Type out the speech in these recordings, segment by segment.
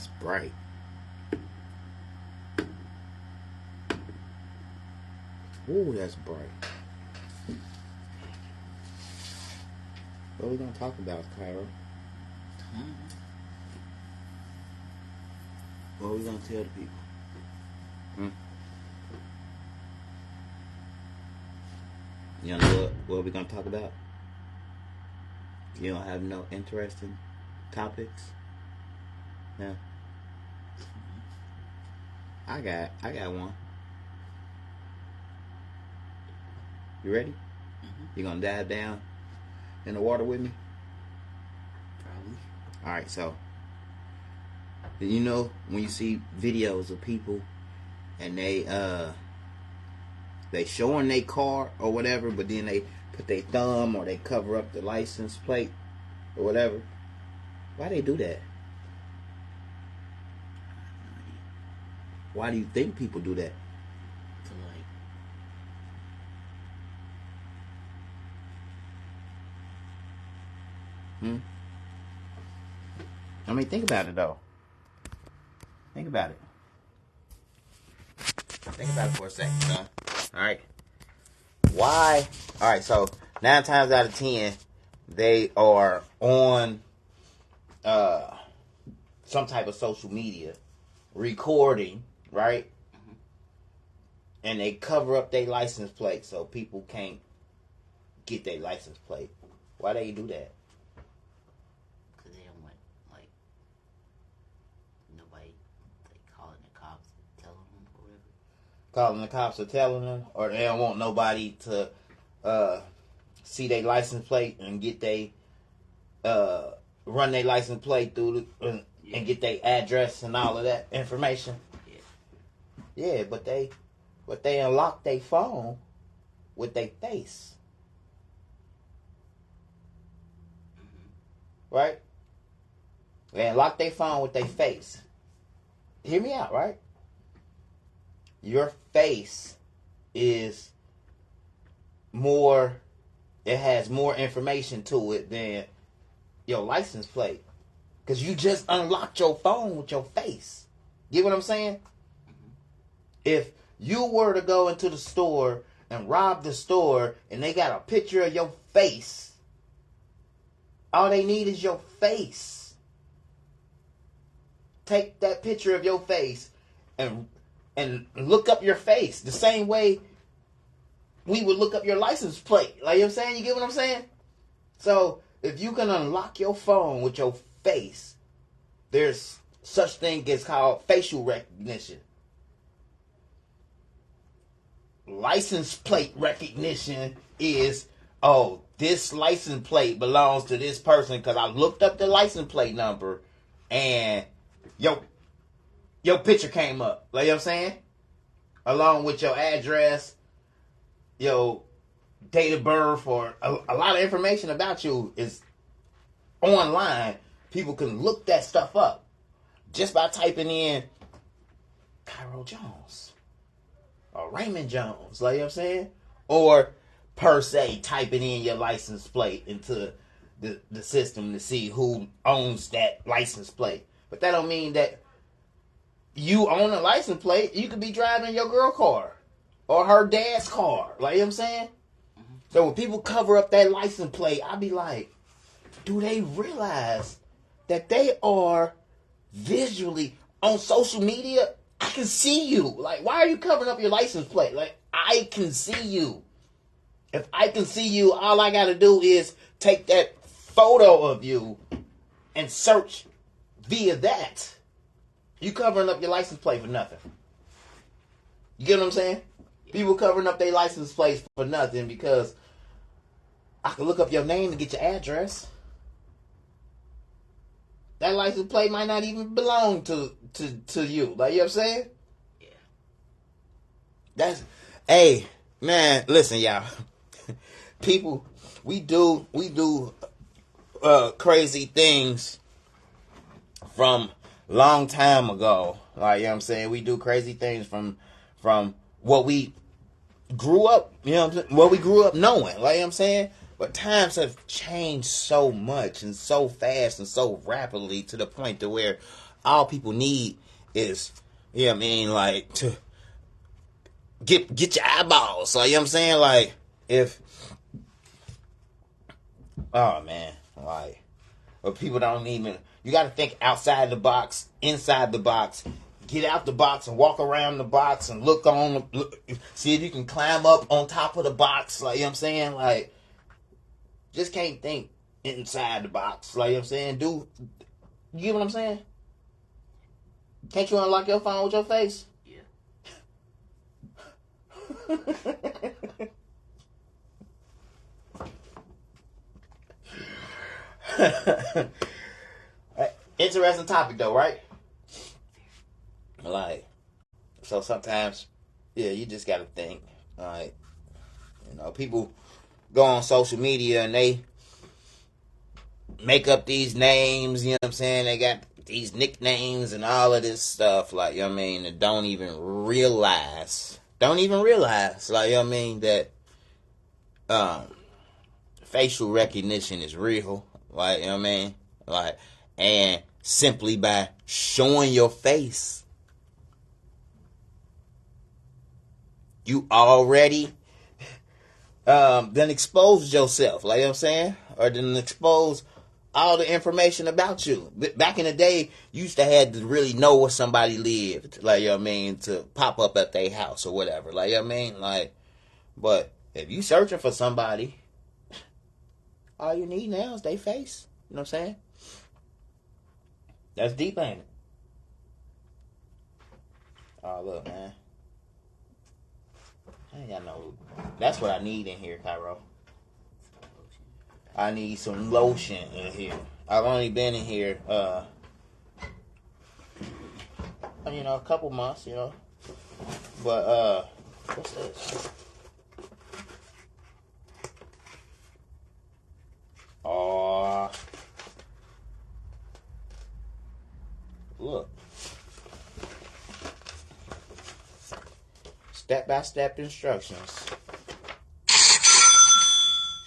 That's bright. Ooh, that's bright. What are we gonna talk about, Cairo? What are we gonna tell the people? You know what we gonna talk about? You don't have no interesting topics? Yeah. I got one. You ready? You gonna dive down in the water with me? Probably. Alright, so you know when you see videos of people and they showing their car or whatever, but then they put their thumb or they cover up the license plate or whatever. Why they do that? Why do you think people do that? To like. I mean, think about it though. Think about it. Think about it for a second, son. Alright. Why? Alright, so 9 times out of 10, they are on some type of social media recording, right? And they cover up their license plate so people can't get their license plate. Why they do that? Because they don't want, like, nobody, like, calling the cops and telling them or whatever. Calling the cops or telling them, or they don't want nobody to see their license plate and get they run their license plate through the, and get their address and all of that information. Yeah, but they unlock their phone with their face. Right? They unlock their phone with their face. Hear me out, right? Your face is more, it has more information to it than your license plate. Because you just unlocked your phone with your face. Get what I'm saying? If you were to go into the store and rob the store and they got a picture of your face, all they need is your face. Take that picture of your face and look up your face the same way we would look up your license plate. Like, you know what I'm saying? You get what I'm saying? So, if you can unlock your phone with your face, there's such thing as called facial recognition. License plate recognition is, oh, this license plate belongs to this person because I looked up the license plate number and your picture came up. Like, you know what I'm saying? Along with your address, your date of birth, or a lot of information about you is online. People can look that stuff up just by typing in Cairo Jones or Raymond Jones. Like, you know what I'm saying? Or per se typing in your license plate into the system to see who owns that license plate. But that don't mean that you own a license plate. You could be driving your girl car or her dad's car. Like, you know what I'm saying? So when people cover up that license plate, I be like, do they realize that they are visually on social media? I can see you. Like, why are you covering up your license plate? Like, I can see you. If I can see you, all I got to do is take that photo of you and search via that. You covering up your license plate for nothing. You get what I'm saying? People covering up their license plates for nothing because I can look up your name and get your address. That license plate might not even belong to you. Like, you know what I'm saying? Yeah. That's, hey, man, listen, y'all. People, we do crazy things from long time ago. Like, you know what I'm saying? We do crazy things from what we grew up, you know what I'm saying? What we grew up knowing. Like, you know what I'm saying? But times have changed so much and so fast and so rapidly to the point to where all people need is, you know what I mean, like, to get your eyeballs. Like, you know what I'm saying? Like, oh man, like, but people don't even, you got to think outside the box, inside the box. Get out the box and walk around the box and look, see if you can climb up on top of the box. Like, you know what I'm saying? Like, just can't think inside the box. Like, you know what I'm saying? You get what I'm saying? Can't you unlock your phone with your face? Yeah. Interesting topic though, right? Like, so sometimes, yeah, you just gotta think. Like, you know, people go on social media and they make up these names, you know what I'm saying? They got these nicknames and all of this stuff, like, you know what I mean, and don't even realize, like, you know what I mean, that facial recognition is real, like, you know what I mean? Like, and simply by showing your face, you already then exposed yourself, like, you know what I'm saying? Or then expose all the information about you. Back in the day, you used to have to really know where somebody lived, like, you know what I mean, to pop up at their house or whatever, like, you know what I mean? Like, but if you searching for somebody, all you need now is their face, you know what I'm saying? That's deep, ain't it? Oh, look, man. I ain't got no. That's what I need in here, Cairo. I need some lotion in here. I've only been in here, you know, a couple months, you know. But, what's this? Oh, look. Step-by-step instructions.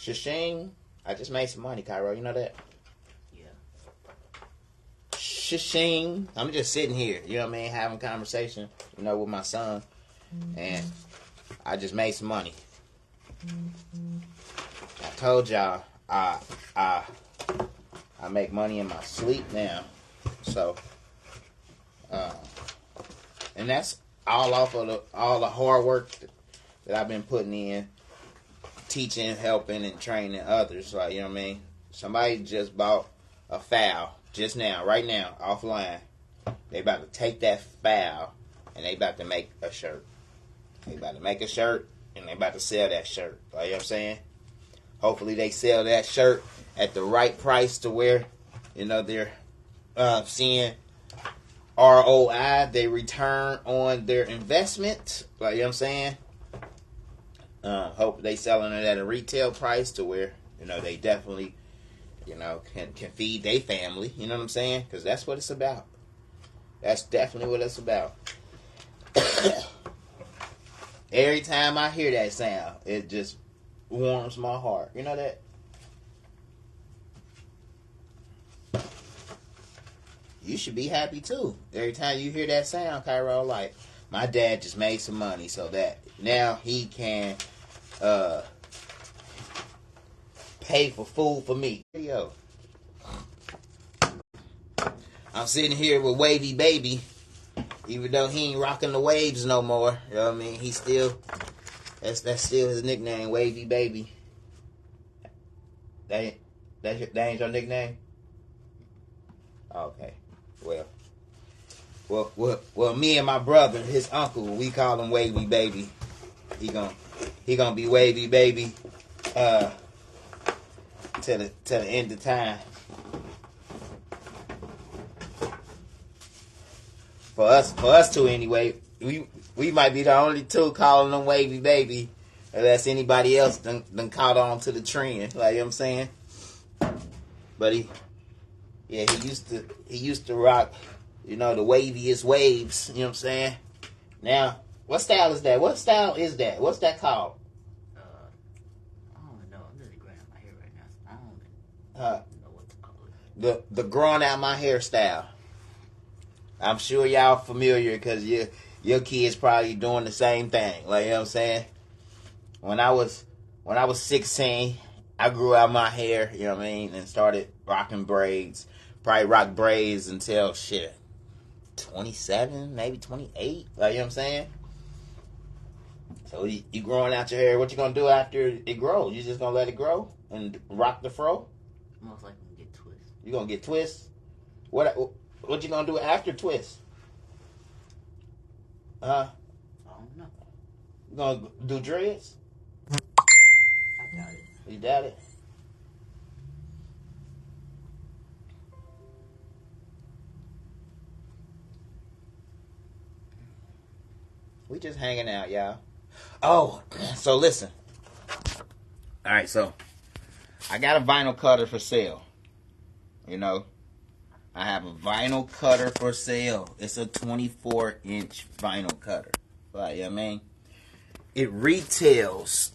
Shashing. I just made some money, Cairo. You know that? Yeah. Shashing. I'm just sitting here, you know what I mean, having conversation, you know, with my son. And I just made some money. I told y'all I make money in my sleep now. So, and that's all off of all the hard work that I've been putting in, teaching, helping, and training others. Like, you know what I mean? Somebody just bought a file just now, right now, offline. They about to take that file and they about to make a shirt. They about to make a shirt and they about to sell that shirt. Like, you know what I'm saying? Hopefully they sell that shirt at the right price to where, you know, they're seeing ROI, they return on their investment. Like, you know what I'm saying? Hope they selling it at a retail price to where, you know, they definitely, you know, can feed their family. You know what I'm saying? Because that's what it's about. That's definitely what it's about. Every time I hear that sound, it just warms my heart. You know that? You should be happy too. Every time you hear that sound, Cairo, like, my dad just made some money so that now he can pay for food for me. Yo, I'm sitting here with Wavy Baby, even though he ain't rocking the waves no more. You know what I mean? He still, that's still his nickname, Wavy Baby. That ain't your nickname? Okay. Well, me and my brother, his uncle, we call him Wavy Baby. He gonna be Wavy Baby till the end of time. For us two anyway. We might be the only two calling him Wavy Baby, unless anybody else done caught on to the trend. Like, you know what I'm saying? But he used to rock, you know, the waviest waves. You know what I'm saying? Now, what style is that? What's that called? I don't know. I'm just growing out my hair right now. So I don't know what to call it. The growing out my hair style. I'm sure y'all familiar because your kids probably doing the same thing. Like, you know what I'm saying? When I was 16, I grew out my hair, you know what I mean, and started rocking braids. Probably rock braids until 27, maybe 28. Like, you know what I'm saying? So you growing out your hair, what you gonna do after it grows? You just gonna let it grow and rock the fro? Most likely get twists. You gonna get twists? What you gonna do after twists? I don't know. You gonna do dreads? I doubt it. You doubt it? We just hanging out, y'all. Oh, so listen. All right, so I got a vinyl cutter for sale. You know, I have a vinyl cutter for sale. It's a 24-inch vinyl cutter. Like, you know what I mean? It retails,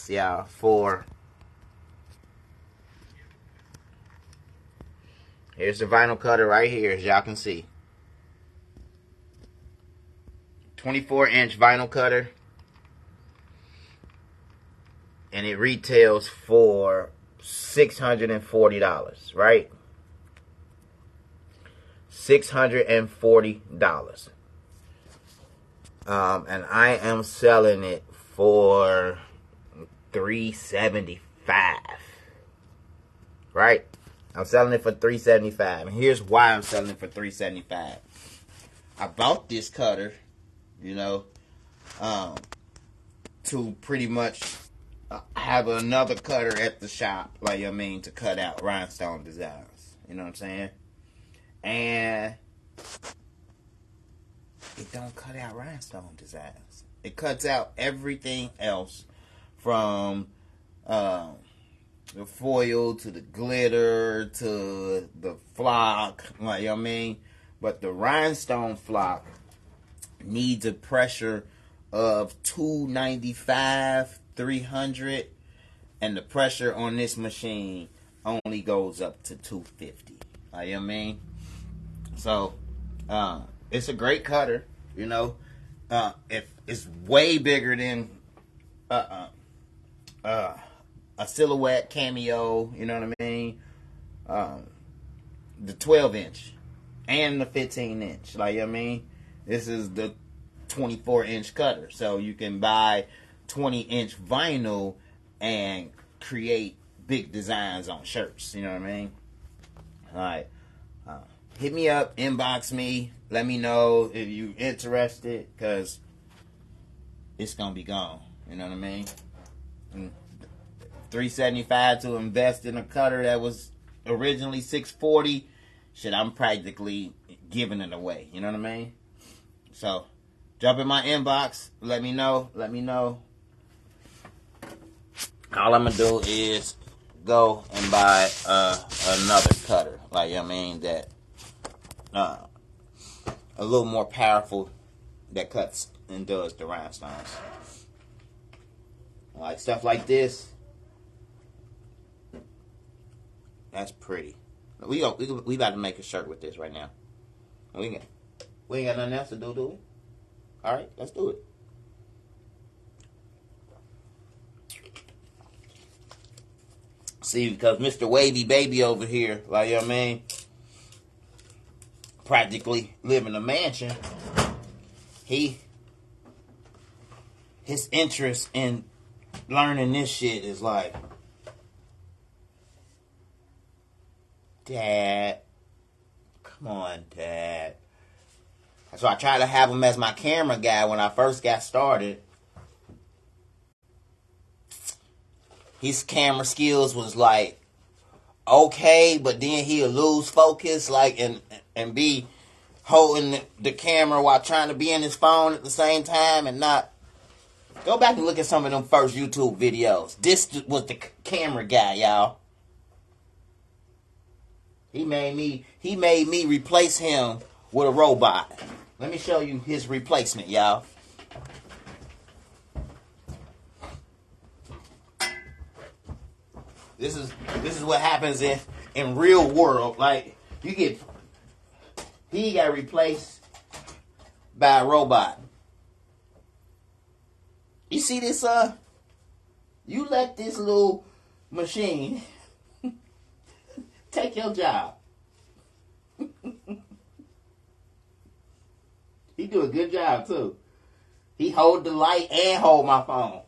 y'all, for... Here's the vinyl cutter right here, as y'all can see. 24-inch vinyl cutter. And it retails for $640, right? $640. And I am selling it for $375. Right? I'm selling it for $375. And here's why I'm selling it for $375. I bought this cutter, you know, to pretty much have another cutter at the shop, like, you know what I mean, to cut out Rhinestone Designs. You know what I'm saying? And it don't cut out Rhinestone Designs. It cuts out everything else from the foil to the glitter to the flock, like, you know what I mean? But the Rhinestone flock needs a pressure of 295, 300, and the pressure on this machine only goes up to 250. Like, you know what I mean? So, it's a great cutter, you know. If it's way bigger than a silhouette cameo, you know what I mean? The 12-inch and the 15-inch, like, you know what I mean? This is the 24-inch cutter, so you can buy 20-inch vinyl and create big designs on shirts. You know what I mean? All right. Hit me up, inbox me, let me know if you're interested, because it's going to be gone. You know what I mean? And $375 to invest in a cutter that was originally $640. Shit, I'm practically giving it away. You know what I mean? So, jump in my inbox. Let me know. All I'm going to do is go and buy another cutter. Like, you know what I mean? That a little more powerful, that cuts and does the rhinestones. Like stuff like this. That's pretty. We about to make a shirt with this right now. We ain't got nothing else to do we? All right, let's do it. See, because Mr. Wavy Baby over here, like, you know what I mean, practically live in a mansion. His interest in learning this shit is like, Dad, come on, Dad. So I tried to have him as my camera guy when I first got started. His camera skills was like okay, but then he'll lose focus, like, and be holding the camera while trying to be in his phone at the same time and not. Go back and look at some of them first YouTube videos. This was the camera guy, y'all. He made me replace him with a robot. Let me show you his replacement, y'all. This is what happens in real world. Like, you get he got replaced by a robot. You see this, you let this little machine take your job. He do a good job too. He hold the light and hold my phone.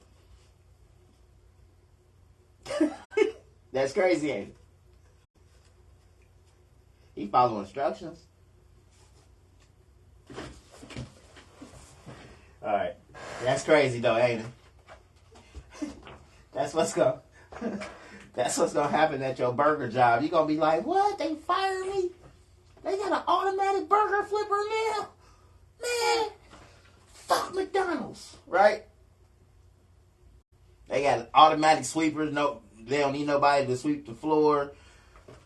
That's crazy, ain't it? He follow instructions. Alright. That's crazy though, ain't it? That's what's gonna happen at your burger job. You gonna be like, what? They fired me? They got an automatic burger flipper now? Man, fuck McDonald's, right? They got automatic sweepers. No, they don't need nobody to sweep the floor.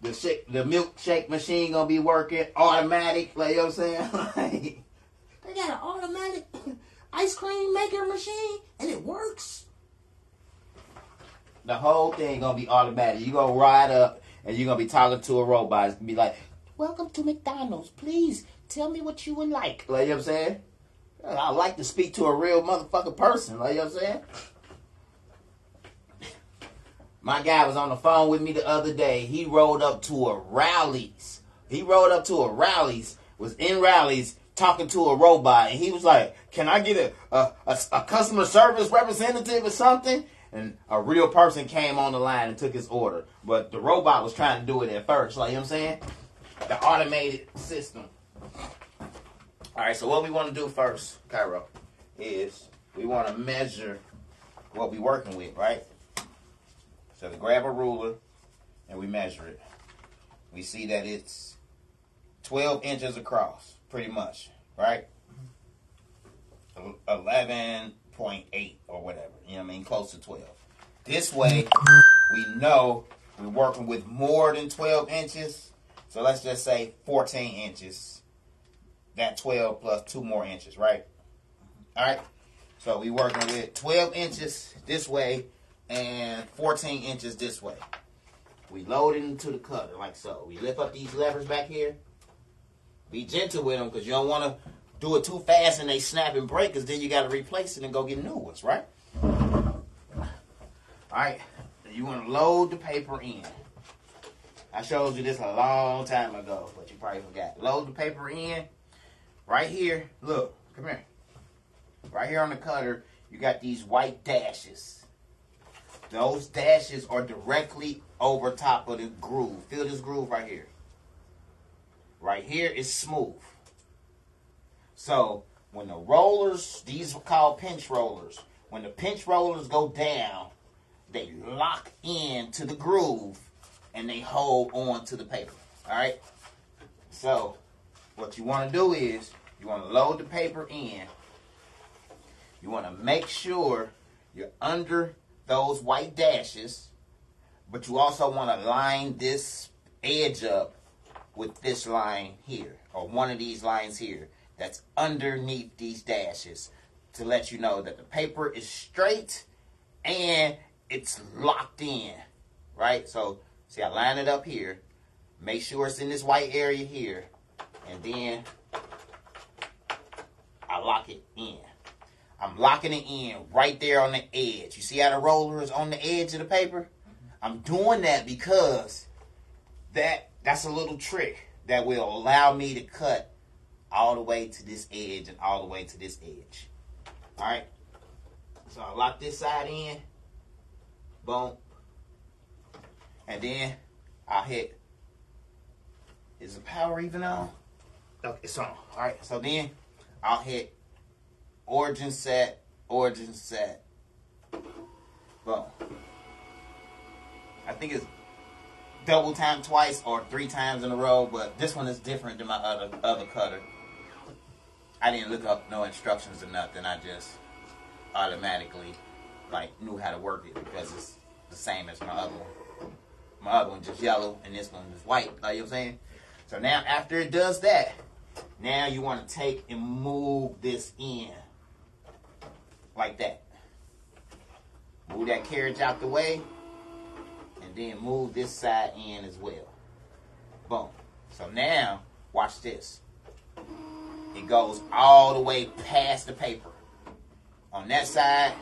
The milkshake machine gonna be working automatic. Like, you know what I'm saying? Like, they got an automatic ice cream maker machine and it works. The whole thing gonna be automatic. You gonna ride up and you're gonna be talking to a robot. It's gonna be like, welcome to McDonald's. Please tell me what you would like. Like, you know what I'm saying? I like to speak to a real motherfucking person. Like, you know what I'm saying? My guy was on the phone with me the other day. He rolled up to a Rally's. Was in Rally's talking to a robot. And he was like, can I get a customer service representative or something? And a real person came on the line and took his order. But the robot was trying to do it at first. Like, you know what I'm saying? The automated system. All right, so what we want to do first, Cairo, is we want to measure what we're working with, right? So we grab a ruler and we measure it. We see that it's 12 inches across, pretty much, right? 11.8 or whatever, you know what I mean? Close to 12. This way, we know we're working with more than 12 inches. So let's just say 14 inches. That 12 plus 2 more inches, right? All right. So we working with 12 inches this way and 14 inches this way. We load it into the cutter like so. We lift up these levers back here. Be gentle with them because you don't want to do it too fast and they snap and break because then you got to replace it and go get new ones, right? All right. You want to load the paper in. I showed you this a long time ago, but you probably forgot. Load the paper in. Right here, look, come here. Right here on the cutter, you got these white dashes. Those dashes are directly over top of the groove. Feel this groove right here. Right here is smooth. So when the rollers, these are called pinch rollers. When the pinch rollers go down, they lock into the groove and they hold on to the paper. All right? So what you want to do is you want to load the paper in. You want to make sure you're under those white dashes, but you also want to line this edge up with this line here, or one of these lines here that's underneath these dashes to let you know that the paper is straight and it's locked in, right? So, see, I line it up here. Make sure it's in this white area here. And then I lock it in. I'm locking it in right there on the edge. You see how the roller is on the edge of the paper? I'm doing that because that's a little trick that will allow me to cut all the way to this edge and all the way to this edge. All right? So I lock this side in. Boom. And then I'll hit. Is the power even on? Okay, it's on. All right, so then I'll hit origin set. Boom. I think it's double time twice or 3 times in a row, but this one is different than my other cutter. I didn't look up no instructions or nothing. I just automatically knew how to work it because it's the same as my other one. My other one just yellow and this one is white. You know what I'm saying? So now after it does that, now you want to take and move this in like that. Move that carriage out the way and then move this side in as well. Boom. So now watch this. it goes all the way past the paper. On that side,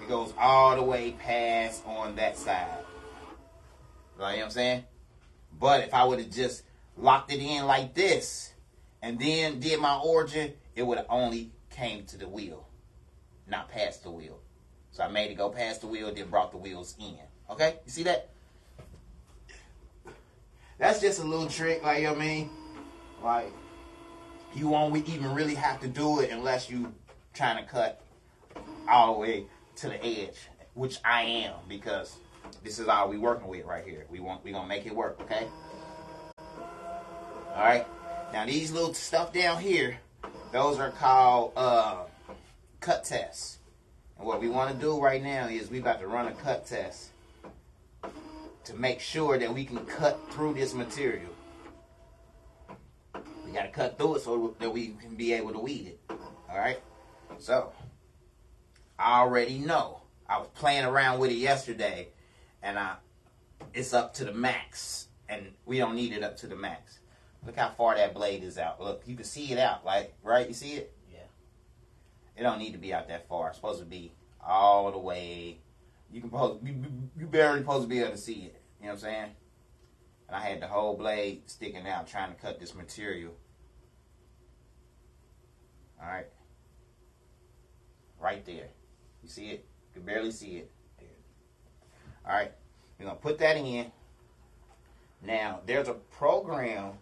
it goes all the way past on that side. You know what I'm saying? But if I would have just locked it in like this and then did my origin, it would have only came to the wheel, not past the wheel. So I made it go past the wheel, then brought the wheels in. Okay? You see that? That's just a little trick, like, you know what I mean? Like, you won't even really have to do it unless you trying to cut all the way to the edge, which I am, because this is all we working with right here. We gonna make it work, okay? All right. Now these little stuff down here, those are called cut tests. And what we want to do right now is we about to run a cut test to make sure that we can cut through this material. We got to cut through it so that we can be able to weed it. All right. So I already know. I was playing around with it yesterday, and it's up to the max, and we don't need it up to the max. Look how far that blade is out. Look, you can see it out, like, right? You see it? Yeah. It don't need to be out that far. It's supposed to be all the way. You barely supposed to be able to see it. You know what I'm saying? And I had the whole blade sticking out trying to cut this material. All right. Right there. You see it? You can barely see it. All right. We're going to put that in. Now, there's a program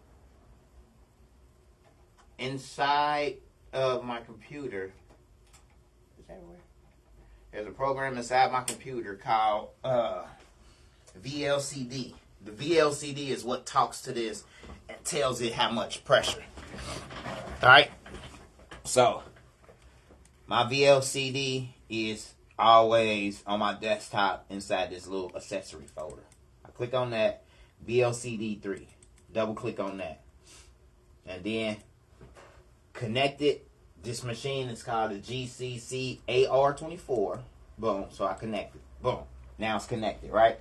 inside of my computer. Is that where? There's a program inside my computer called VLCD. The VLCD is what talks to this and tells it how much pressure. All right. So, my VLCD is always on my desktop inside this little accessory folder. I click on that, VLCD 3. Double click on that. And then connect it. This machine is called the GCC AR24. Boom. So I connect it. Boom. Now it's connected, right?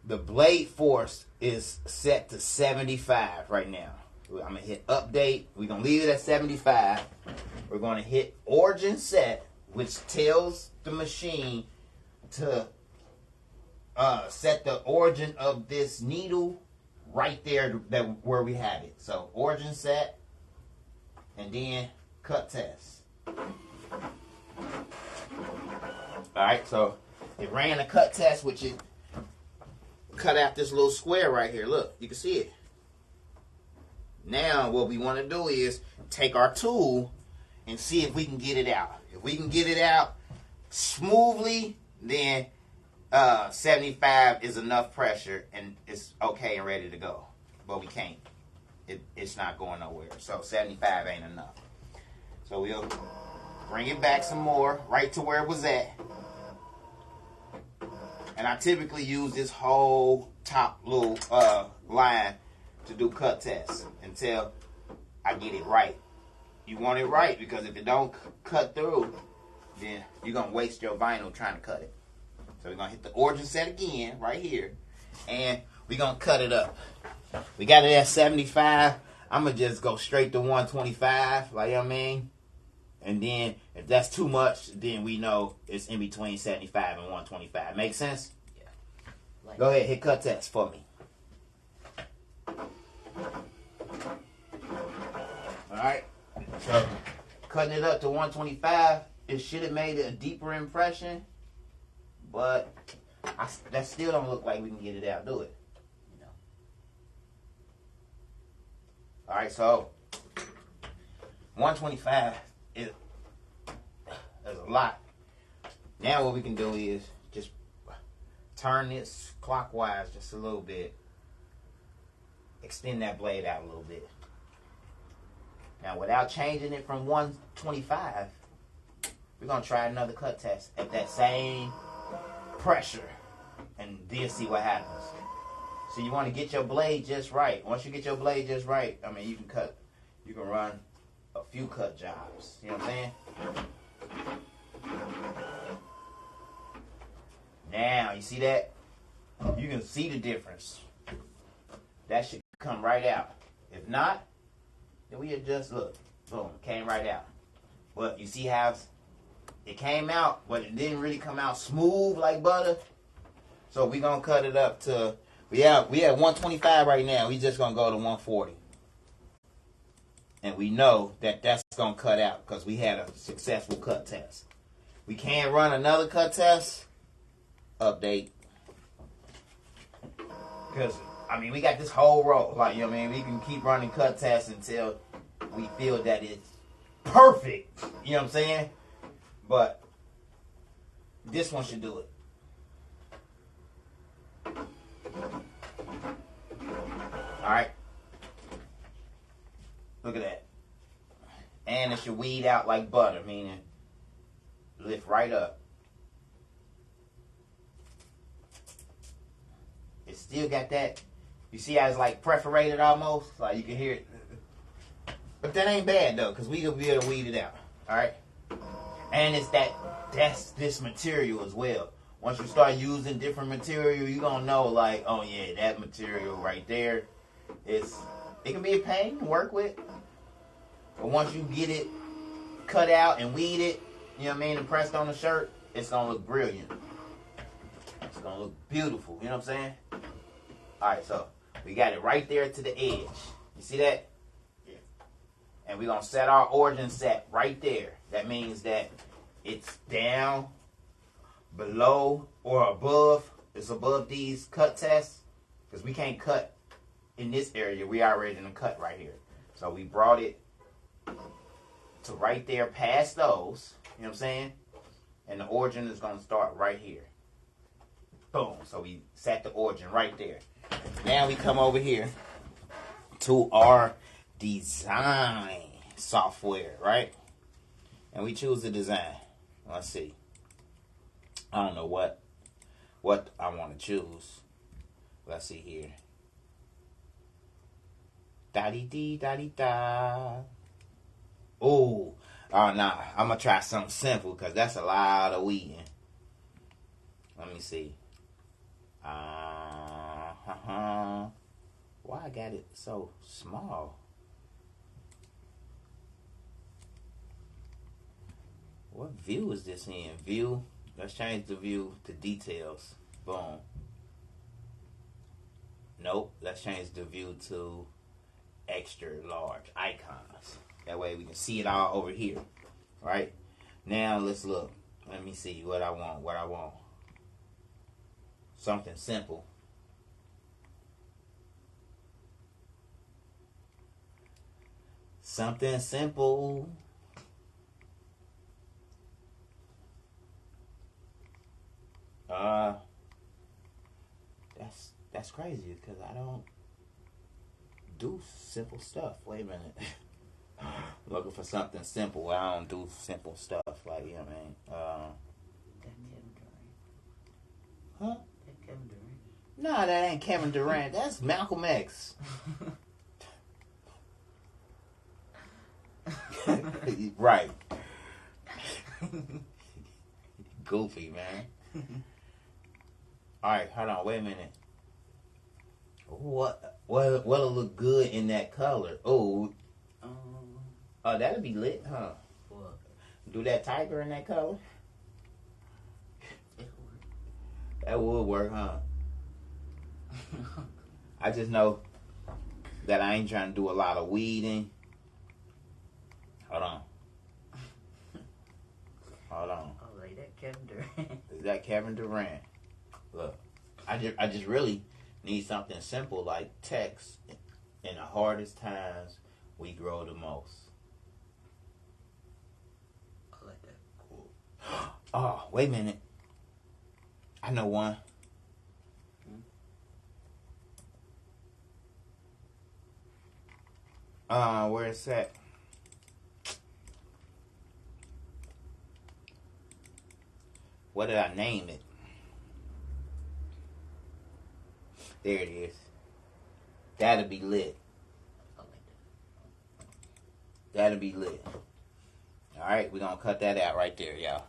The blade force is set to 75 right now. I'm going to hit update. We're going to leave it at 75. We're going to hit origin set, which tells the machine to set the origin of this needle right there where we have it. So origin set, and then cut test. Alright, so it ran a cut test, which it cut out this little square right here. Look, you can see it. Now what we want to do is take our tool and see if we can get it out. If we can get it out smoothly, then 75 is enough pressure and it's okay and ready to go. But we can't. It's not going nowhere. So 75 ain't enough. So we'll bring it back some more, right to where it was at. And I typically use this whole top little line to do cut tests until I get it right. You want it right, because if it don't cut through, then you're going to waste your vinyl trying to cut it. So we're going to hit the origin set again right here, and we're going to cut it up. We got it at 75. I'm going to just go straight to 125, like, you know what I mean? And then if that's too much, then we know it's in between 75 and 125. Make sense? Yeah. Like, go ahead, hit cut test for me. Alright, so cutting it up to 125, it should have made a deeper impression, but that still don't look like we can get it out. Do it. no. Alright, so 125 is a lot. Now what we can do is just turn this clockwise just a little bit. Extend that blade out a little bit. Now, without changing it from 125, we're going to try another cut test at that same pressure and then see what happens. So you want to get your blade just right. Once you get your blade just right, I mean, you can run a few cut jobs. You know what I'm saying? Now, you see that? You can see the difference. That should come right out. If not, Then we adjust, look, boom, came right out. But you see how it came out, but it didn't really come out smooth like butter. So we gonna cut it up to, we at 125 right now. We just gonna go to 140. And we know that that's gonna cut out because we had a successful cut test. We can't run another cut test. Update. Because, I mean, we got this whole row. Like, you know what I mean? We can keep running cut tests until we feel that it's perfect. You know what I'm saying? But this one should do it. Alright. Look at that. And it should weed out like butter, meaning lift right up. It still got that. You see how it's like perforated almost? Like you can hear it. But that ain't bad though, because we gonna be able to weed it out. Alright? And it's that's this material as well. Once you start using different material, you're gonna know like, oh yeah, that material right there, it can be a pain to work with. But once you get it cut out and weed it, you know what I mean, and pressed on the shirt, it's gonna look brilliant. It's gonna look beautiful, you know what I'm saying? Alright, so we got it right there to the edge. You see that? Yeah. And we're gonna set our origin set right there. That means that it's down, below, or above. It's above these cut tests. Because we can't cut in this area. We already in the cut right here. So we brought it to right there past those. You know what I'm saying? And the origin is going to start right here. Boom. So we set the origin right there. Now we come over here to our design software, right? And we choose the design. Let's see. I don't know what I want to choose. Let's see here. Da-dee-dee-da-dee-da. Oh, nah. I'm going to try something simple because that's a lot of weeding. Let me see. Why I got it so small? What view is this in? View. Let's change the view to details. Boom. Nope. Let's change the view to extra large icons. That way we can see it all over here. Right? Now let's look. Let me see what I want. Something simple. Something simple. That's crazy because I don't do simple stuff. Wait a minute. Looking for something simple. I don't do simple stuff. Like, you know what I mean? That Kevin Durant. Huh? That Kevin Durant. Nah, that ain't Kevin Durant. That's Malcolm X. Right. Goofy, man. Alright, hold on, wait a minute. What'll look good in that color? Oh, that'll be lit, huh? What? Do that tiger in that color? That would work, huh? I just know that I ain't trying to do a lot of weeding. Hold on. Oh, like that Kevin Durant. Is that Kevin Durant? Look, I just really need something simple like text. In the hardest times, we grow the most. I like that. Cool. Oh, wait a minute. I know one. Where is that? What did I name it? There it is. That'll be lit. I like that. That'll be lit. Alright, we're gonna cut that out right there, y'all.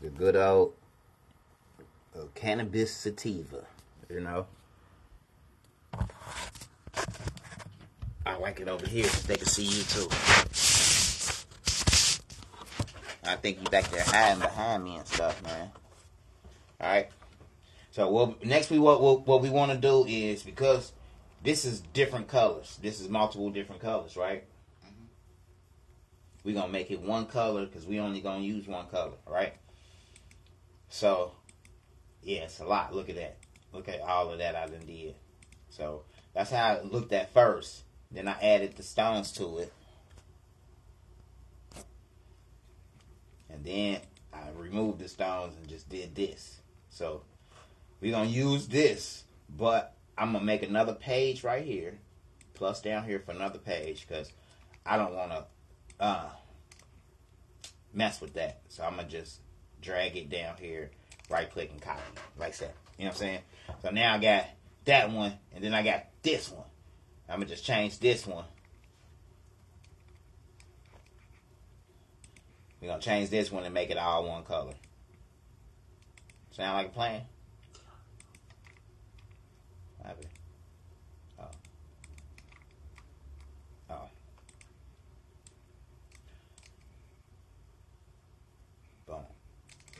The good old cannabis sativa, you know. I like it over here so they can see you too. I think you back there hiding behind me and stuff, man. All right. So what we want to do is, because this is different colors. This is multiple different colors, right? Mm-hmm. We're going to make it one color because we only going to use one color, right? So, yeah, it's a lot. Look at that. Look at all of that I done did. So, that's how it looked at first. Then I added the stones to it. And then I removed the stones and just did this. So, we're going to use this. But I'm going to make another page right here. Plus down here for another page. Because I don't want to mess with that. So, I'm going to just drag it down here. Right click and copy. Like that. You know what I'm saying? So, now I got that one. And then I got this one. I'm going to just change this one. We're going to change this one and make it all one color. Sound like a plan? Oh. Oh. Boom.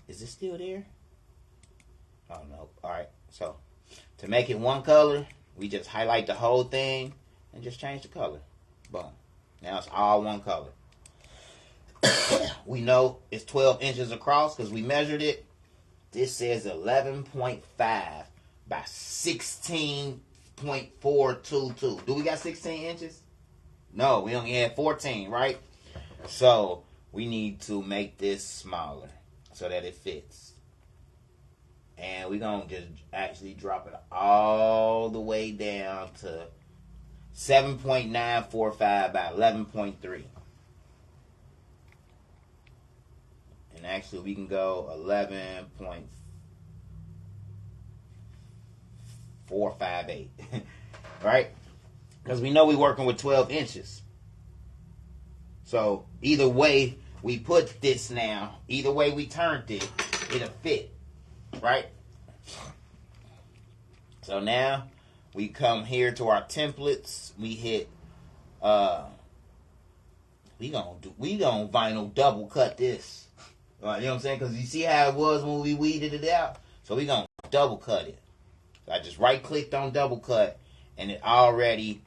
Is it still there? Oh, no. Alright. So, to make it one color, we just highlight the whole thing and just change the color. Boom. Now it's all one color. We know it's 12 inches across because we measured it. This says 11.5 by 16.422. Do we got 16 inches? No, we only had 14, right? So we need to make this smaller so that it fits. And we're going to just actually drop it all the way down to 7.945 by 11.3. And actually, we can go 11.458. Right? Because we know we're working with 12 inches. So, either way we put this now, either way we turned it, it'll fit. Right? So now, we come here to our templates. We hit, we gonna vinyl double cut this. You know what I'm saying? Because you see how it was when we weeded it out? So we're going to double cut it. So I just right clicked on double cut and it already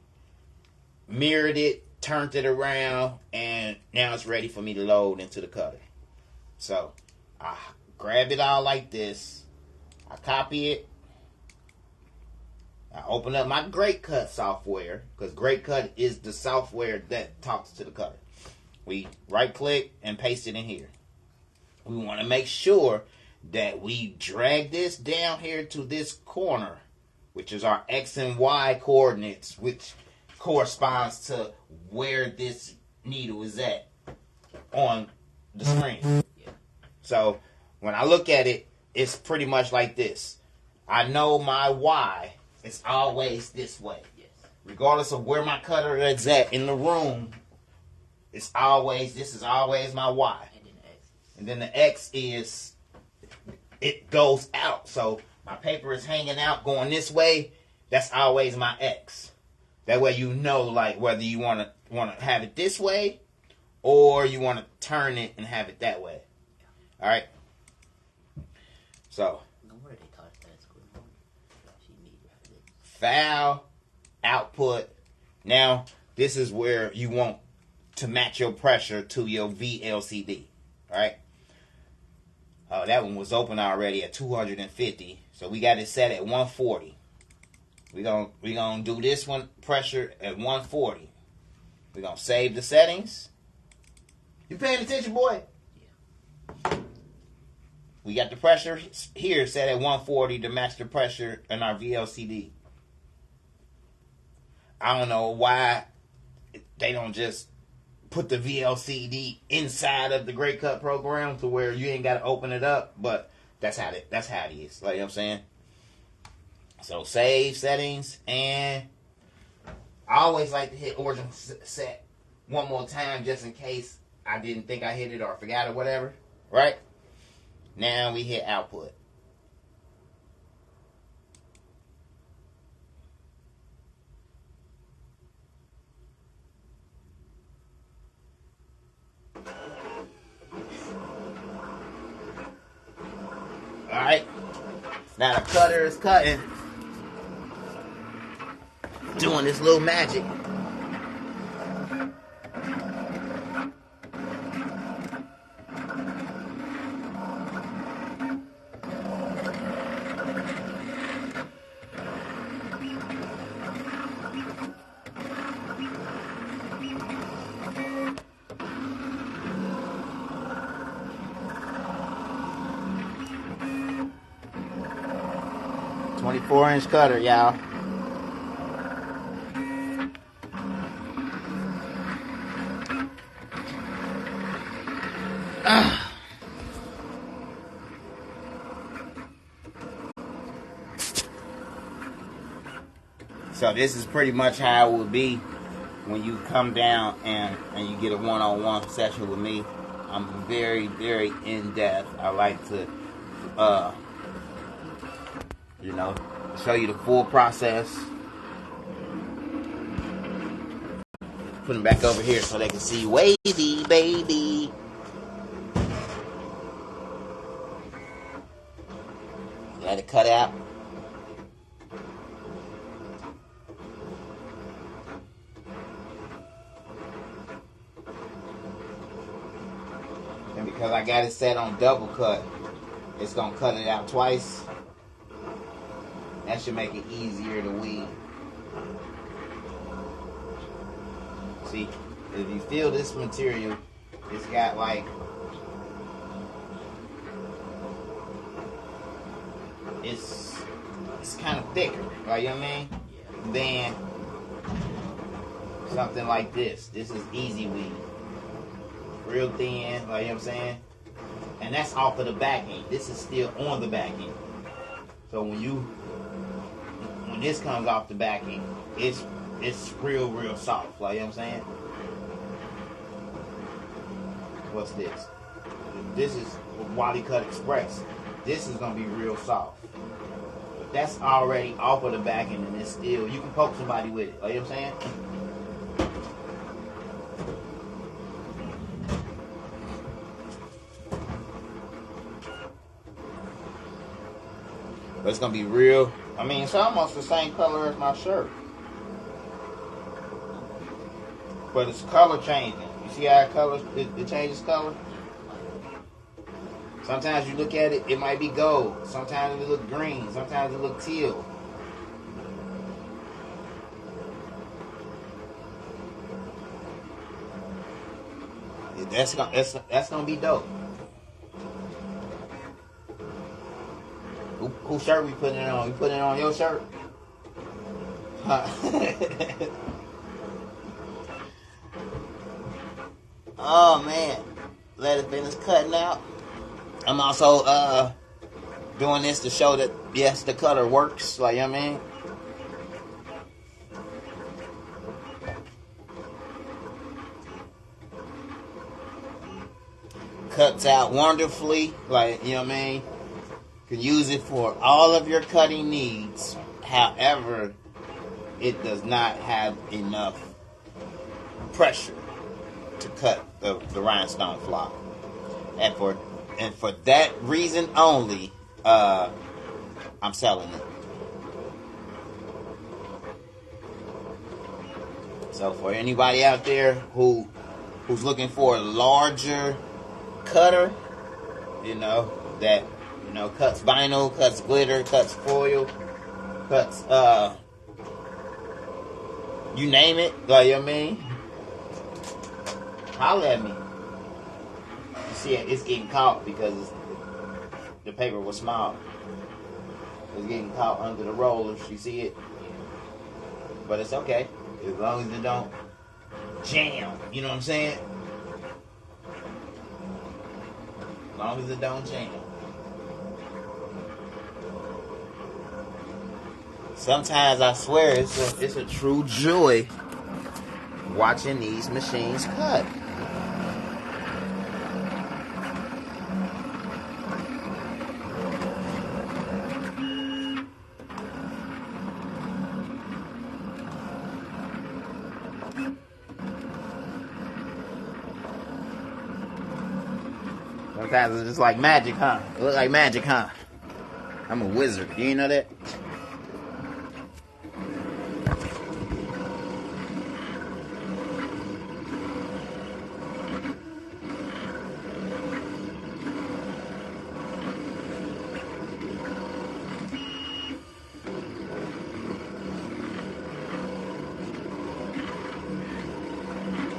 mirrored it, turned it around, and now it's ready for me to load into the cutter. So I grab it all like this. I copy it. I open up my Great Cut software because Great Cut is the software that talks to the cutter. We right click and paste it in here. We want to make sure that we drag this down here to this corner, which is our X and Y coordinates, which corresponds to where this needle is at on the screen. Yeah. So when I look at it, it's pretty much like this. I know my Y is always this way. Yes. Regardless of where my cutter is at in the room, this is always my Y. And then the X is, it goes out. So my paper is hanging out going this way. That's always my X. That way you know, like, whether you want to have it this way or you want to turn it and have it that way. All right. So. No wonder they taught us that at school. She needed for this. File, output. Now this is where you want to match your pressure to your VLCD. All right. That one was open already at 250, so we got it set at 140. We gonna do this one pressure at 140. We're gonna save the settings. You paying attention, boy? Yeah. We got the pressure here set at 140 to match the pressure in our VLCD. I don't know why they don't just put the VLCD inside of the Great Cut program to where you ain't got to open it up, but that's how it is. Like, you know what I'm saying? So save settings, and I always like to hit original set one more time just in case I didn't think I hit it or forgot or whatever. Right? Now we hit output. Now the cutter is cutting, doing this little magic. .24-inch cutter, y'all. So this is pretty much how it would be when you come down and you get a one-on-one session with me. I'm very, very in-depth. I like to you know, show you the full process. Put them back over here so they can see wavy, baby. Let it cut out. And because I got it set on double cut, it's gonna cut it out twice. That should make it easier to weed. See, if you feel this material, it's got like, it's kind of thicker, right? You know what I mean? Than something like this. This is easy weed. Real thin, like, you know what I'm saying? And that's off of the backing. This is still on the backing. So when this comes off the backing, it's real soft. Like, you know what I'm saying? What's this? This is Wally Cut Express. This is gonna be real soft. But that's already off of the backing, and it's still, you can poke somebody with it. Like, you know what I'm saying? But it's gonna be real. I mean, it's almost the same color as my shirt, but it's color changing. You see how it changes color? Sometimes you look at it, it might be gold. Sometimes it look green. Sometimes it look teal. That's gonna be dope. Whose shirt we putting it on? You putting it on your shirt? Huh. Oh man, let it finish cutting out. I'm also doing this to show that yes, the color works. Like, you know what I mean? Cuts out wonderfully. Like, you know what I mean? You can use it for all of your cutting needs. However, it does not have enough pressure to cut the Rhinestone flock. And for that reason only, I'm selling it. So for anybody out there who's looking for a larger cutter, you know, that, you know, cuts vinyl, cuts glitter, cuts foil, cuts you name it, like, you know what I mean? Holler at me. You see, it's getting caught because the paper was small. It's getting caught under the rollers. You see it? But it's okay, as long as it don't jam. You know what I'm saying? As long as it don't jam. Sometimes I swear it's a true joy watching these machines cut. Sometimes it's just like magic, huh? It looks like magic, huh? I'm a wizard. You ain't know that?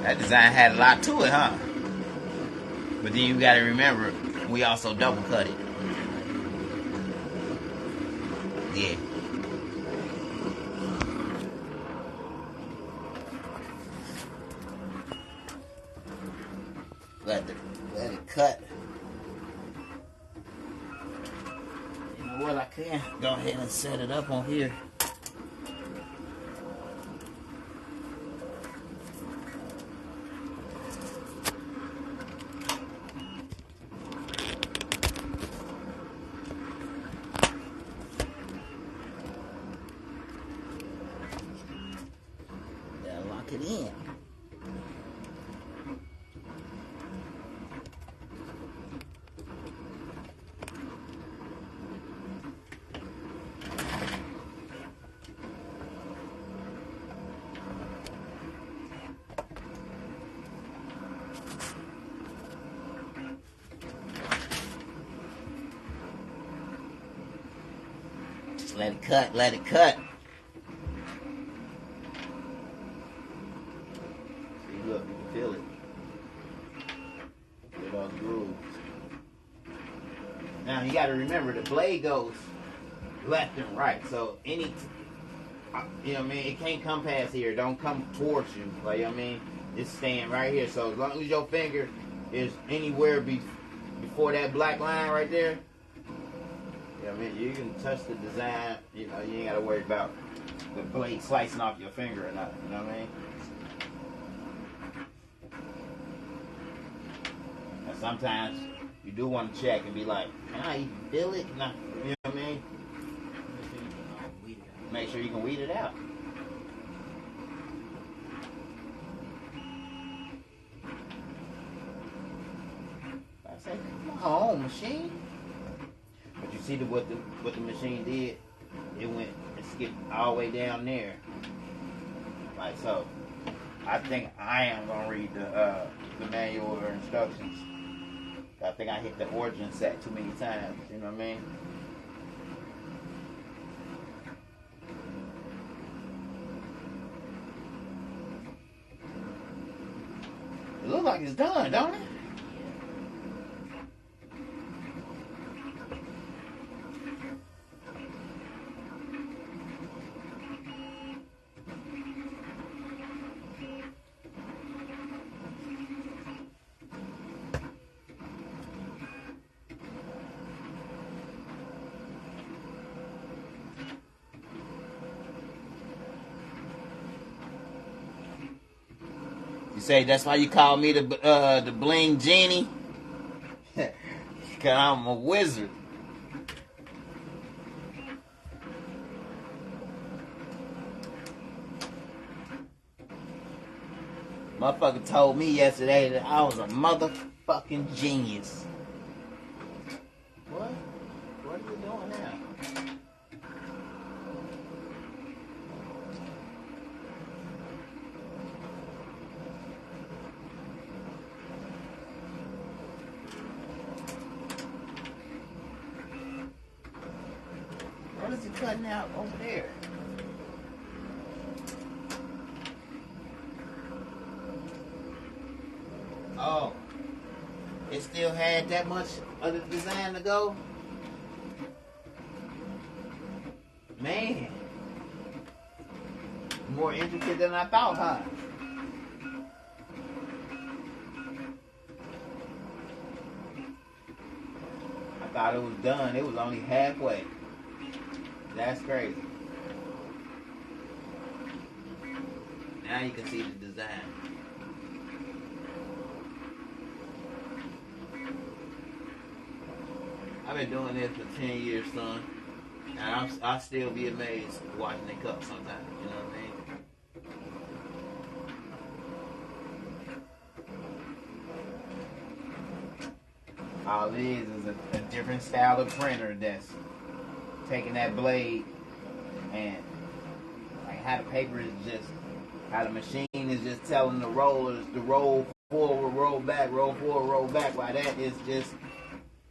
That design had a lot to it, huh? But then you gotta remember, we also double cut it. Yeah. Let it cut. You know what, I can go ahead and set it up on here. It in. Just let it cut, let it cut. Look, you can feel it. Feel those grooves. Now you got to remember the blade goes left and right, so any, you know what I mean, it can't come past here. Don't come towards you. Like, you know what I mean, it's staying right here. So as long as your finger is anywhere before that black line right there, you know what I mean, you can touch the design. You know, you ain't got to worry about the blade slicing off your finger or nothing. You know what I mean? Sometimes you do want to check and be like, can I even feel it? Nah, you know what I mean? Make sure you can weed it out. I say, come on, machine. But you see what the machine did? It went and skipped all the way down there. Like so. I think I am gonna read the manual or instructions. I think I hit the origin set too many times, you know what I mean? It looks like it's done, don't it? You say that's why you call me the bling genie? Cause I'm a wizard. Motherfucker told me yesterday that I was a motherfucking genius. What? What are you doing now? What is it cutting out over there? Oh, it still had that much of the design to go? Man, more intricate than I thought, huh? I thought it was done. It was only halfway. That's crazy. Now you can see the design. I've been doing this for 10 years, son. And I'll still be amazed watching it cut sometimes. You know what I mean? All it is a different style of printer that's taking that blade and like how the paper is just, how the machine is just telling the rollers to roll forward, roll back, roll forward, roll back, while that is just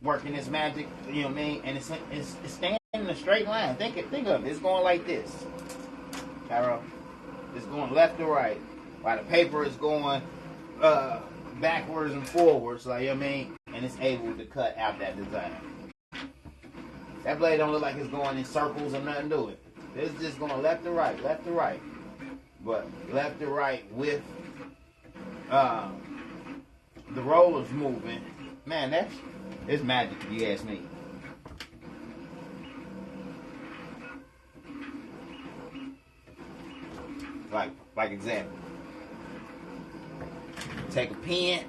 working its magic, you know what I mean? And it's staying in a straight line. Think of it. It's going like this. Cairo, it's going left to right, while the paper is going backwards and forwards, like, you know what I mean? And it's able to cut out that design. That blade don't look like it's going in circles or nothing to it. It's just going left to right, left to right. But left to right with the rollers moving. Man, it's magic if you ask me. Like example. Take a pen.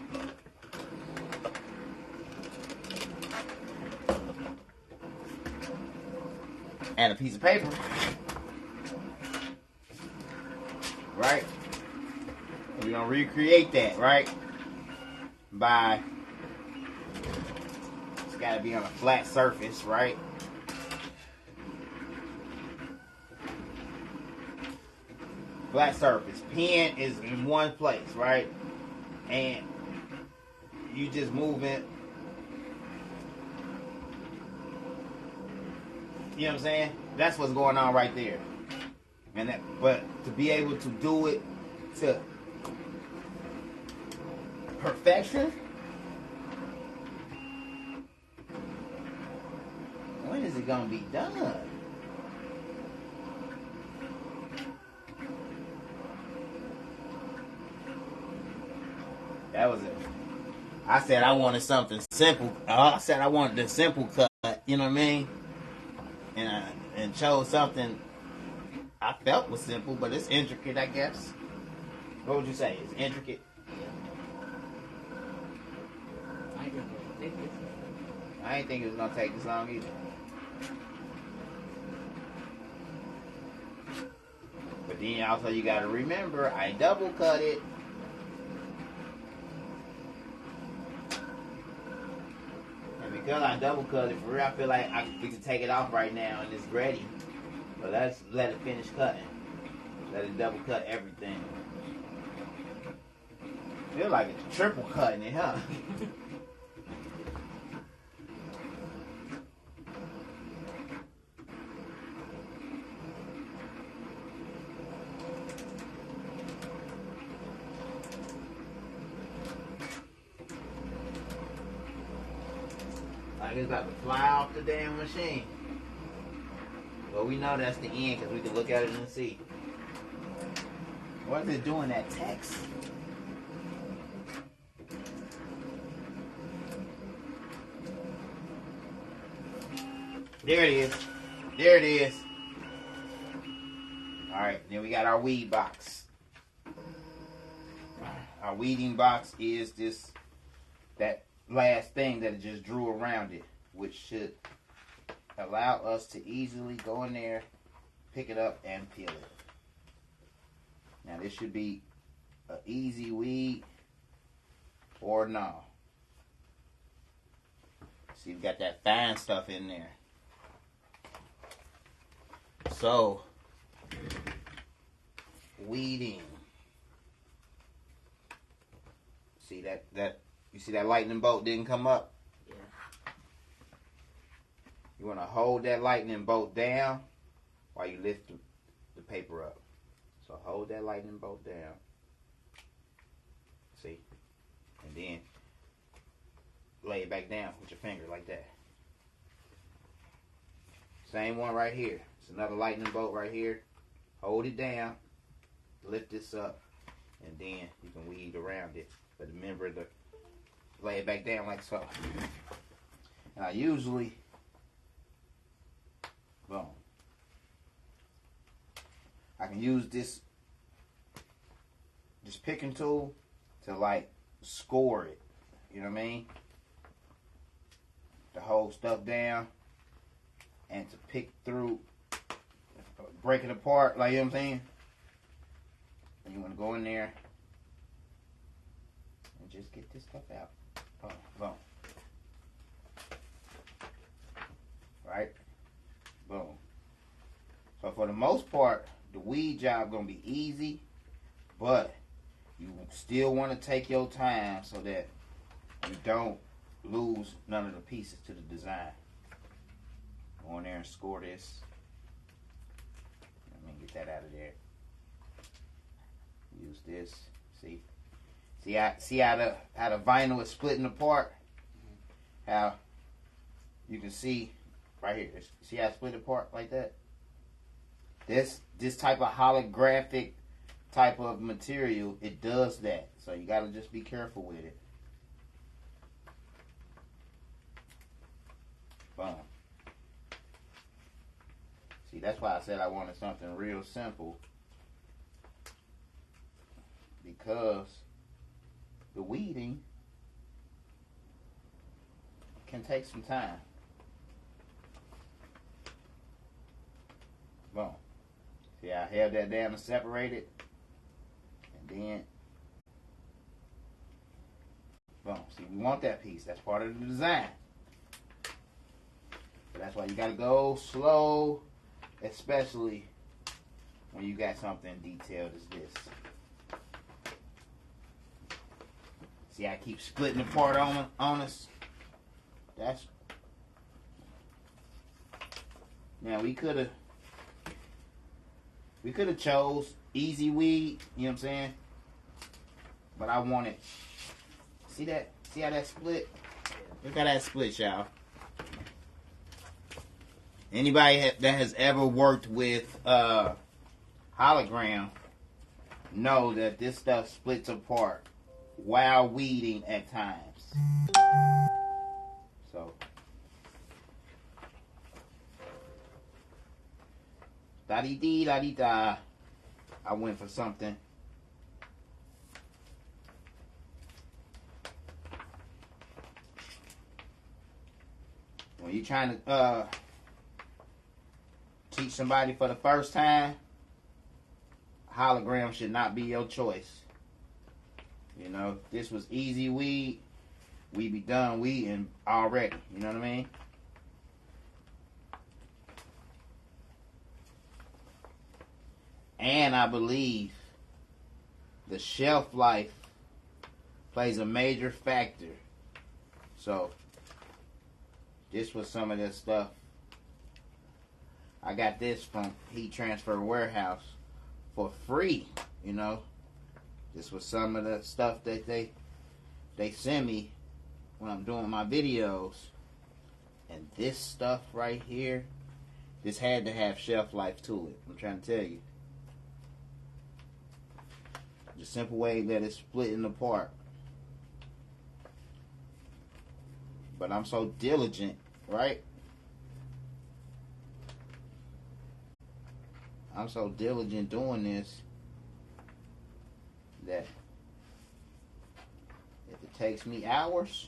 And a piece of paper. Right? We're gonna recreate that, right? It's gotta be on a flat surface, right? Flat surface. Pen is in one place, right? And you just move it. You know what I'm saying? That's what's going on right there. But to be able to do it to perfection, when is it gonna be done? That was it. I said I wanted something simple. I said I wanted the simple cut. You know what I mean? And chose something I felt was simple, but it's intricate, I guess. What would you say? It's intricate? I didn't think it was gonna take this long either. But then also you gotta remember, I double cut it. And because I double cut it, for real, I feel like we can take it off right now and it's ready. But let's let it finish cutting. Let it double cut everything. Feel like it's triple cutting it, huh? Like it's about to fly off the damn machine. Well, we know that's the end because we can look at it and see. What is it doing that text? There it is. There it is. Alright, then we got our weed box. Our weeding box is that last thing that it just drew around it, which should allow us to easily go in there, pick it up, and peel it. Now this should be an easy weed or no. See, we got that fine stuff in there. So, weeding. See that you see that lightning bolt didn't come up? Yeah. You want to hold that lightning bolt down while you lift the paper up. So hold that lightning bolt down. See? And then lay it back down with your finger like that. Same one right here. It's another lightning bolt right here. Hold it down. Lift this up. And then you can weed around it. But remember to lay it back down like so. And I usually, boom. I can use this picking tool to like score it. You know what I mean? To hold stuff down and to pick through, break it apart, like, you know what I'm saying? And you want to go in there and just get this stuff out. Boom, boom. Right? Boom. But for the most part, the weed job gonna be easy, but you still want to take your time so that you don't lose none of the pieces to the design. Go in there and score this. Let me get that out of there. Use this. See how the vinyl is splitting apart. How you can see right here. See how it split apart like that. This type of holographic type of material, it does that. So you gotta just be careful with it. Boom. See, that's why I said I wanted something real simple. Because the weeding can take some time. Boom. See, I held that down and separated. And then, boom. See, we want that piece. That's part of the design. So that's why you gotta go slow, especially when you got something detailed as this. See, I keep splitting apart on us. That's now we could have chose easy weed, you know what I'm saying? But I wanted, see that? See how that split? Look how that split, y'all. Anybody that has ever worked with hologram know that this stuff splits apart while weeding at times. So da-dee-dee-da-dee-da. I went for something. When you're trying to teach somebody for the first time, hologram should not be your choice. You know, this was easy weed. We be done weeding already. You know what I mean? And I believe the shelf life plays a major factor. So, this was some of this stuff. I got this from Heat Transfer Warehouse for free, you know. This was some of the stuff that they send me when I'm doing my videos. And this stuff right here, this had to have shelf life to it. I'm trying to tell you. The simple way that it's splitting apart. But I'm so diligent, right? I'm so diligent doing this that if it takes me hours,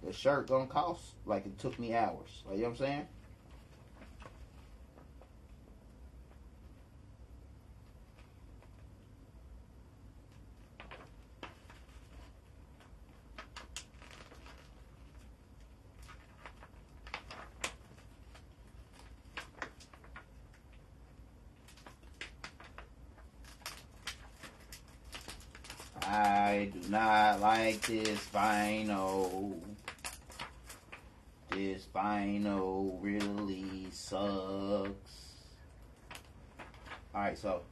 the shirt gonna cost like it took me hours. Like, you know what I'm saying? I do not like this vinyl. This vinyl really sucks. Alright, so,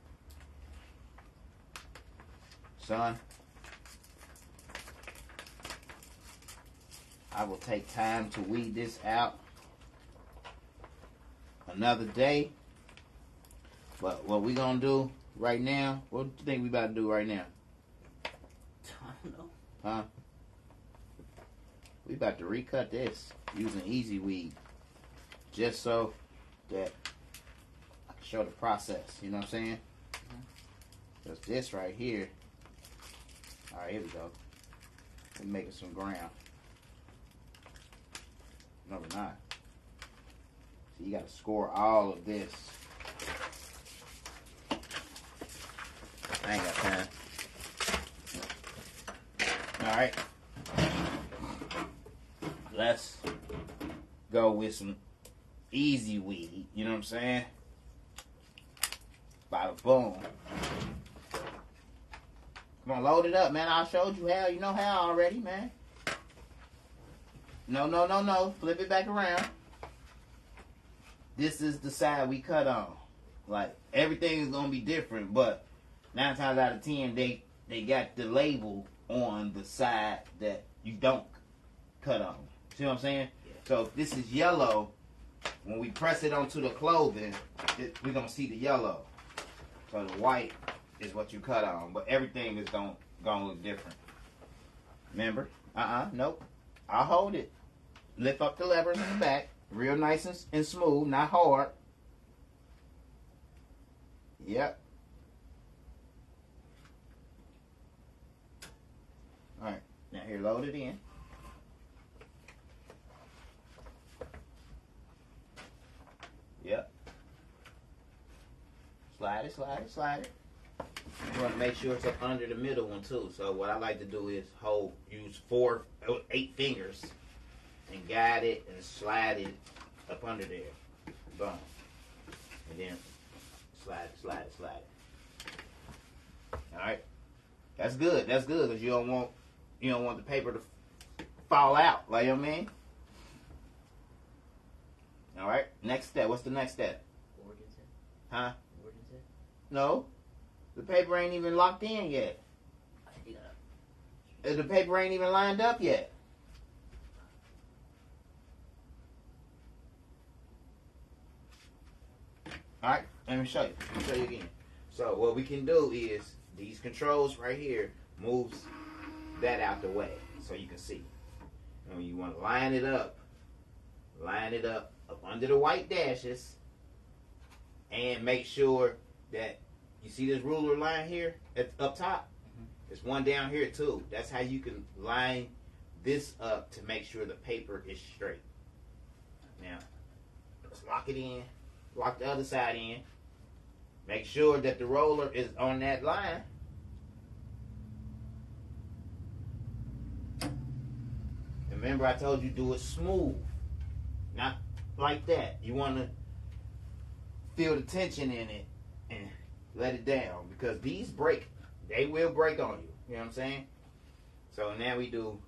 son, I will take time to weed this out another day. But what we gonna do right now, what do you think we about to do right now? I don't know. Huh? We about to recut this using easy weed, just so that I can show the process. You know what I'm saying? Because this right here. All right, here we go. We're making some ground. No, we're not. So you got to score all of this. I ain't got time. All right. Let's go with some easy weed. You know what I'm saying? Bada boom. Come on, load it up, man. I showed you how. You know how already, man. No. Flip it back around. This is the side we cut on. Like, everything is going to be different, but 9 times out of 10, they got the label on the side that you don't cut on. See what I'm saying? Yeah. So if this is yellow, when we press it onto the clothing, we're going to see the yellow. So the white is what you cut on, but everything is going to look different. Remember? Nope. I'll hold it. Lift up the levers in the back. Real nice and smooth, not hard. Yep. Alright, now here, load it in. Yep. Slide it. You want to make sure it's up under the middle one too. So what I like to do is use 8 fingers and guide it and slide it up under there. Boom. And then slide it. Alright. That's good because you don't want the paper to fall out. Like, you know what I mean? Alright. Next step. What's the next step? Origin set. Huh? Origin set. No. The paper ain't even locked in yet. The paper ain't even lined up yet. Alright, let me show you. Let me show you again. So what we can do is these controls right here moves that out the way so you can see. And you want to line it up under the white dashes, and make sure that you see this ruler line here up top. There's one down here too. That's how you can line this up to make sure the paper is straight. Now, let's lock it in. Lock the other side in. Make sure that the roller is on that line. Remember, I told you do it smooth, not like that. You want to feel the tension in it and let it down, because these break. They will break on you. You know what I'm saying? So now we do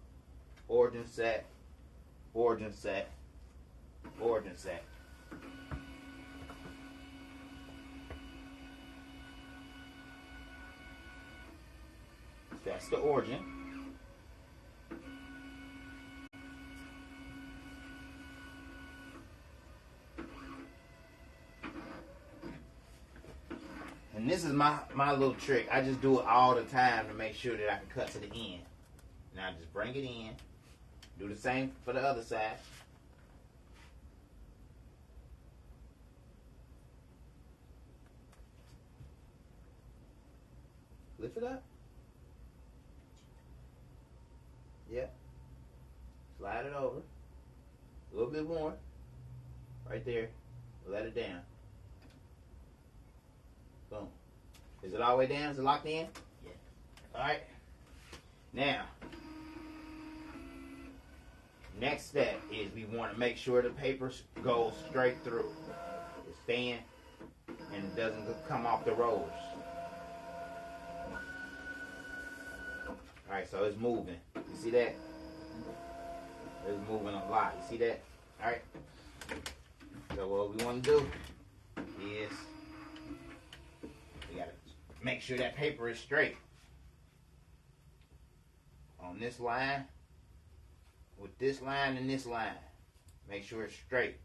origin set, origin set, origin set. That's the origin. And this is my little trick. I just do it all the time to make sure that I can cut to the end. Now just bring it in. Do the same for the other side. Lift it up. Yeah. Slide it over. A little bit more. Right there. Let it down. Boom. Is it all the way down? Is it locked in? Yeah. Alright. Now, next step is we want to make sure the paper goes straight through. It's thin and it doesn't come off the rollers. Alright, so it's moving. You see that? It's moving a lot. You see that? Alright. So what we want to do is we got to make sure that paper is straight. On this line, with this line and this line. Make sure it's straight.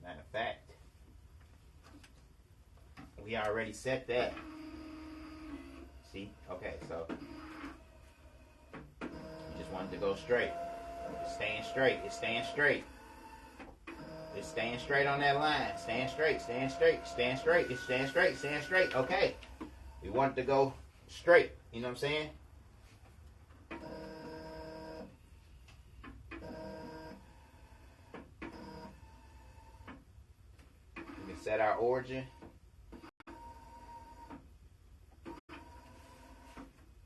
Matter of fact, we already set that. See? Okay, so you just want it to go straight. It's staying straight. It's staying straight. It's staying straight on that line. Staying straight, staying straight, staying straight. It's staying straight, staying straight. Okay. We want it to go straight. You know what I'm saying? We can set our origin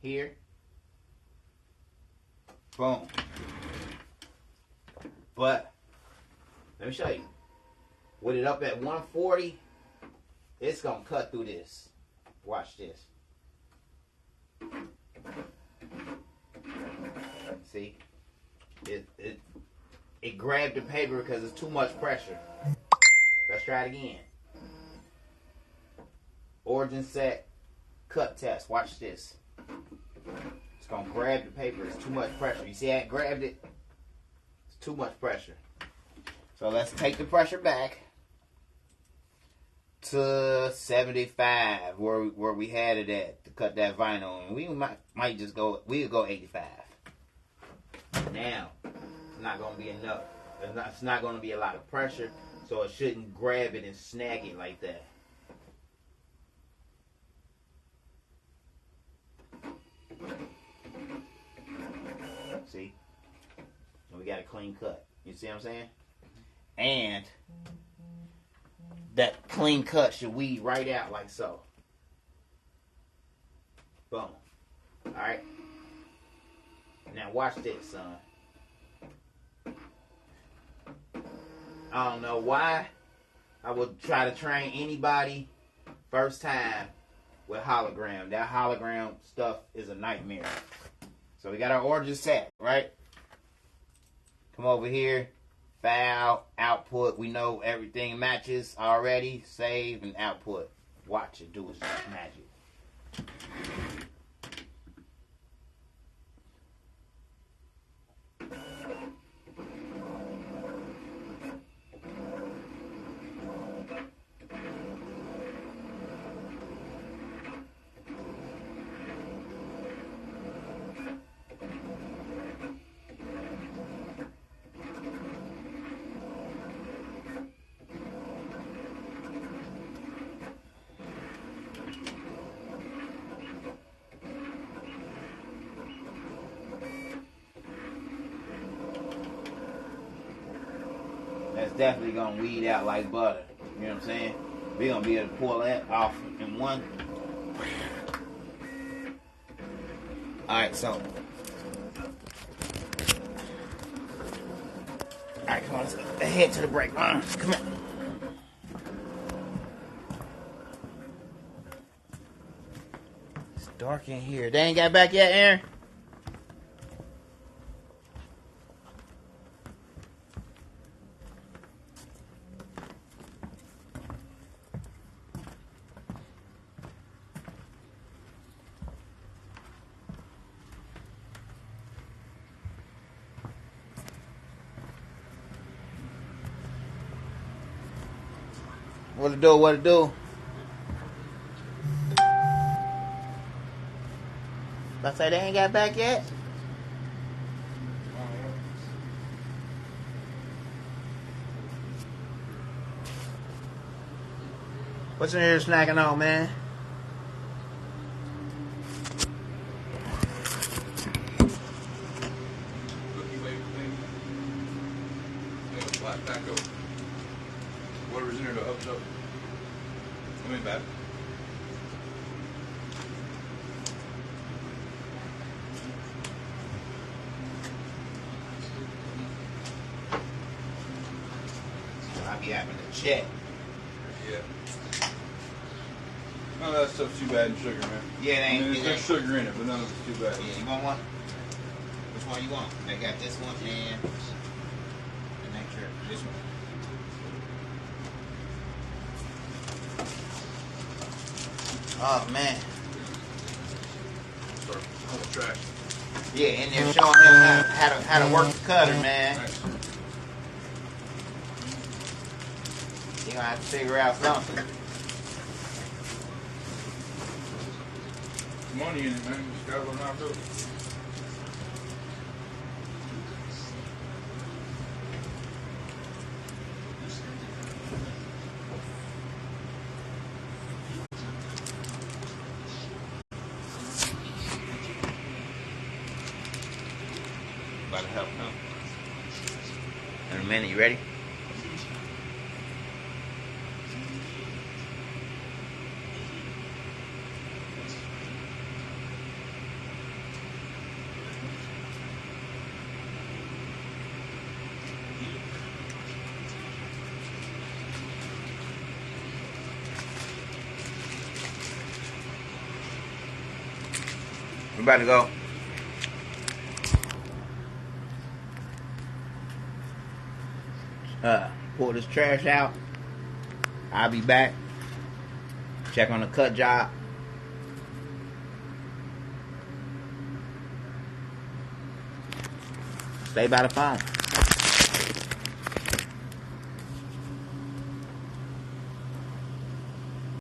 here. Boom. But let me show you. With it up at 140, it's gonna cut through this. Watch this. See? It grabbed the paper because it's too much pressure. Let's try it again. Origin set, cut test. Watch this. It's gonna grab the paper. It's too much pressure. You see how it grabbed it? It's too much pressure. So let's take the pressure back to 75, where we had it at to cut that vinyl, and we might just go. We'll go 85. Now, it's not gonna be enough. It's not gonna be a lot of pressure, so it shouldn't grab it and snag it like that. See? We got a clean cut. You see what I'm saying? And that clean cut should weed right out like so. Boom. Alright? Now watch this, son. I don't know why I would try to train anybody first time with hologram. That hologram stuff is a nightmare. So we got our origin set, right? Come over here. File, output. We know everything matches already. Save and output. Watch it do its magic. That's definitely gonna weed out like butter. You know what I'm saying? We're gonna be able to pull that off in one. Alright, so. Alright, come on, let's head to the break. Come on. It's dark in here. They ain't got back yet, Aaron? What it do? What it do? I say they ain't got back yet? What's in here snacking on, man? Cookie wave thing. Black taco. Whatever's in here to up it up. I mean, bad. I be having to check. Yeah. None of that stuff's too bad in sugar, man. Yeah, it ain't. I mean, there's sugar in it, but none of it's too bad. Yeah, you want one? Which one you want? I got this one and the next year. This one. Oh man. Start pulling trash. Yeah, and they're showing him how to work the cutter, man. Nice. You're gonna have to figure out something. Money in it, man. You just gotta learn how to do it. About to help him. In a minute, you ready? We about to go. Pull this trash out. I'll be back. Check on the cut job. Stay by the phone.